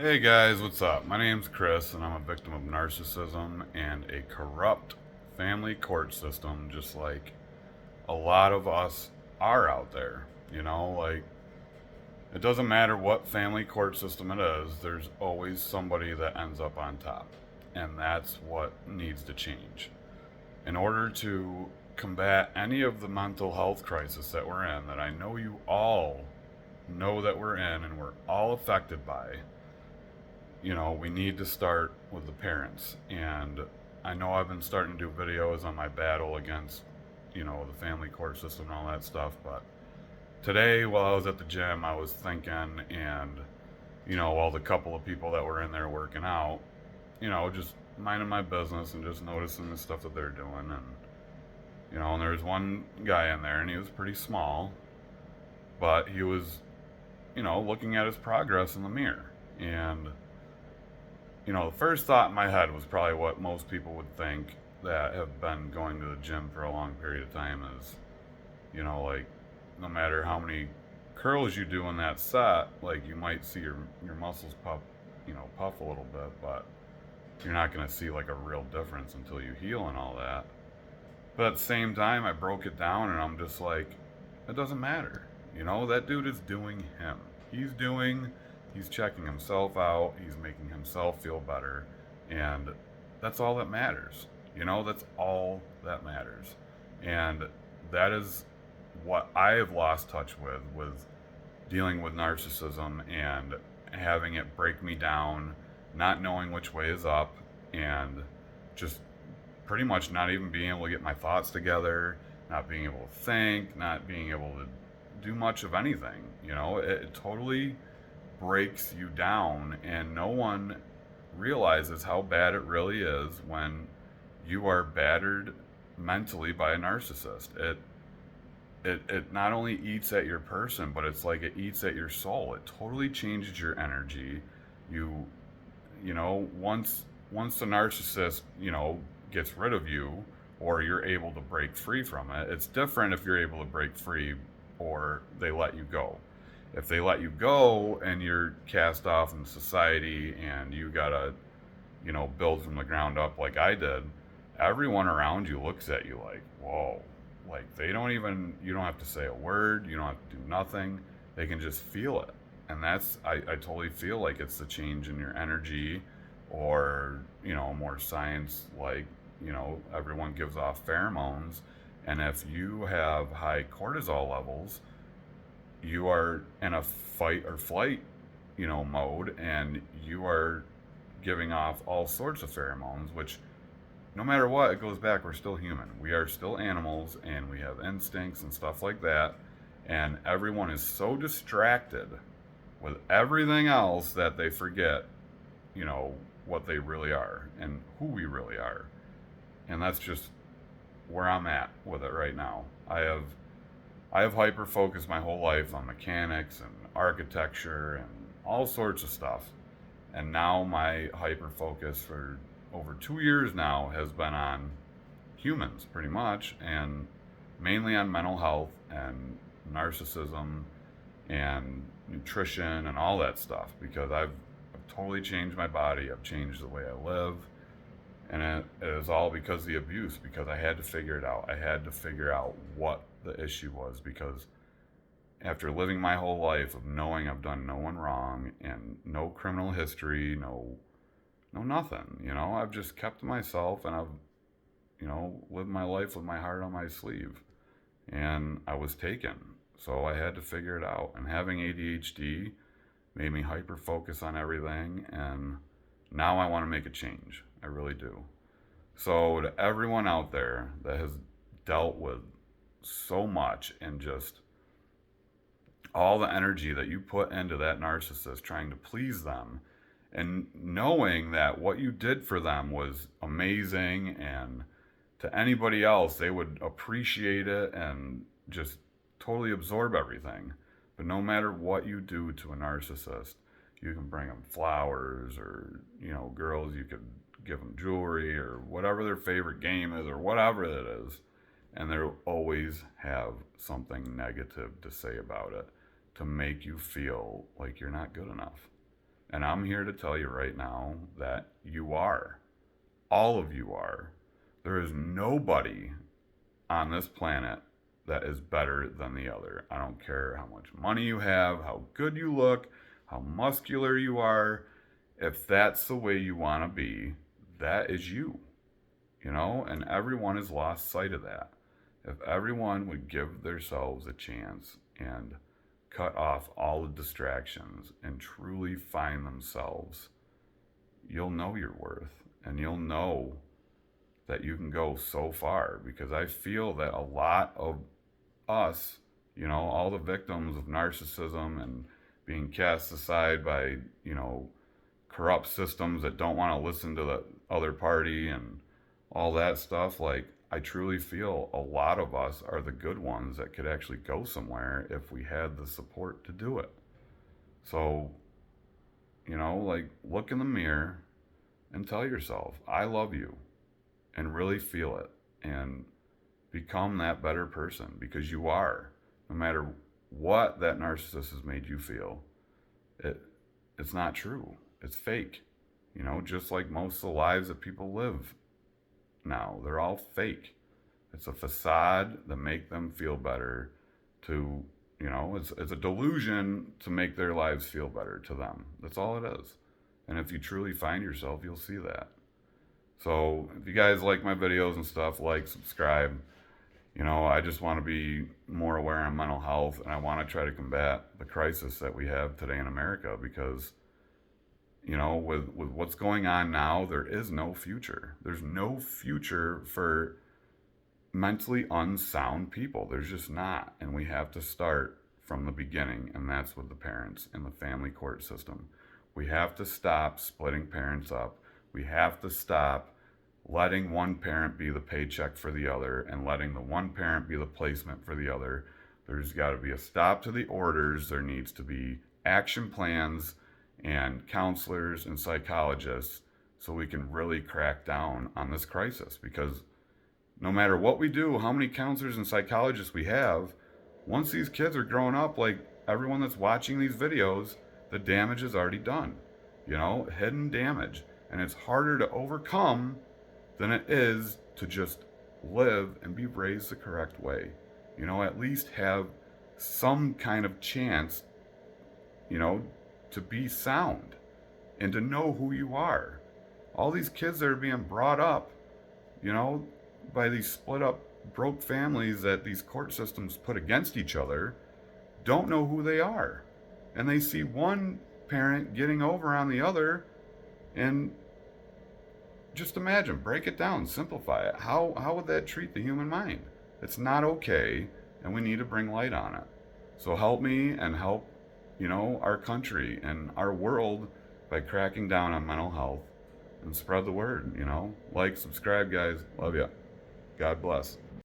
Hey guys, what's up? My name's Chris, and I'm a victim of narcissism and a corrupt family court system, just like a lot of us are out there. It doesn't matter what family court system it is, there's always somebody that ends up on top. And that's what needs to change. In order to combat any of the mental health crisis that we're in, that I know you all know that we're in and we're all affected by, we need to start with the parents. And I know I've been starting to do videos on my battle against, the family court system and all that stuff. But today, while I was at the gym, I was thinking, and, while the couple of people that were in there working out, just minding my business and just noticing the stuff that they're doing. And there was one guy in there, and he was pretty small, but he was, looking at his progress in the mirror. And the first thought in my head was probably what most people would think that have been going to the gym for a long period of time is, like, no matter how many curls you do in that set, like, you might see your muscles puff a little bit, but you're not going to see, like, a real difference until you heal and all that. But at the same time, I broke it down and I'm just like, it doesn't matter. That dude is doing him. He's checking himself out, he's making himself feel better, and that's all that matters. That's all that matters. And that is what I have lost touch with dealing with narcissism and having it break me down, not knowing which way is up, and just pretty much not even being able to get my thoughts together, not being able to think, not being able to do much of anything. It totally breaks you down, and no one realizes how bad it really is when you are battered mentally by a narcissist. It not only eats at your person, but it's like it eats at your soul. It totally changes your energy. You you know once once the narcissist gets rid of you, or you're able to break free from it. It's different if you're able to break free or they let you go. If they let you go and you're cast off in society and you gotta, build from the ground up like I did, everyone around you looks at you like, whoa. Like, you don't have to say a word, you don't have to do nothing. They can just feel it. And I totally feel like it's the change in your energy, or, more science like, everyone gives off pheromones. And if you have high cortisol levels, you are in a fight or flight, mode, and you are giving off all sorts of pheromones, which no matter what, it goes back. We're still human. We are still animals, and we have instincts and stuff like that. And everyone is so distracted with everything else that they forget, what they really are and who we really are. And that's just where I'm at with it right now. I have hyper focused my whole life on mechanics and architecture and all sorts of stuff. And now my hyper focus for over 2 years now has been on humans, pretty much, and mainly on mental health and narcissism and nutrition and all that stuff, because I've totally changed my body. I've changed the way I live. And it is all because of the abuse, because I had to figure it out. I had to figure out what the issue was, because after living my whole life of knowing I've done no one wrong and no criminal history, no nothing, I've just kept to myself, and I've, lived my life with my heart on my sleeve. And I was taken. So I had to figure it out. And having ADHD made me hyper focus on everything, and now I want to make a change. I really do. So to everyone out there that has dealt with so much, and just all the energy that you put into that narcissist trying to please them, and knowing that what you did for them was amazing, and to anybody else they would appreciate it and just totally absorb everything. But no matter what you do to a narcissist, you can bring them flowers, or, girls, you could give them jewelry or whatever their favorite game is or whatever it is. And they'll always have something negative to say about it, to make you feel like you're not good enough. And I'm here to tell you right now that you are. All of you are. There is nobody on this planet that is better than the other. I don't care how much money you have, how good you look, how muscular you are. If that's the way you want to be, that is you, and everyone has lost sight of that. If everyone would give themselves a chance and cut off all the distractions and truly find themselves, you'll know your worth and you'll know that you can go so far, because I feel that a lot of us, all the victims of narcissism and being cast aside by, corrupt systems that don't want to listen to the other party and all that stuff, like, I truly feel a lot of us are the good ones that could actually go somewhere if we had the support to do it. So, like, look in the mirror and tell yourself, I love you, and really feel it and become that better person, because you are. No matter what that narcissist has made you feel, it's not true. It's fake. Just like most of the lives that people live now, they're all fake. It's a facade that make them feel better to, it's a delusion to make their lives feel better to them. That's all it is. And if you truly find yourself, you'll see that. So if you guys like my videos and stuff, like, subscribe. I just want to be more aware on mental health, and I want to try to combat the crisis that we have today in America, because, with what's going on now, there is no future. There's no future for mentally unsound people. There's just not. And we have to start from the beginning, and that's with the parents and the family court system. We have to stop splitting parents up. We have to stop letting one parent be the paycheck for the other and letting the one parent be the placement for the other. There's got to be a stop to the orders. There needs to be action plans and counselors and psychologists, so we can really crack down on this crisis. Because no matter what we do, how many counselors and psychologists we have, once these kids are growing up, like everyone that's watching these videos, the damage is already done. Hidden damage. And it's harder to overcome than it is to just live and be raised the correct way. At least have some kind of chance, to be sound and to know who you are. All these kids that are being brought up, by these split up, broke families that these court systems put against each other, don't know who they are. And they see one parent getting over on the other, and just imagine, break it down, simplify it. How would that treat the human mind? It's not okay, and we need to bring light on it. So help me and help, our country and our world by cracking down on mental health, and spread the word, Like, subscribe, guys. Love ya. God bless.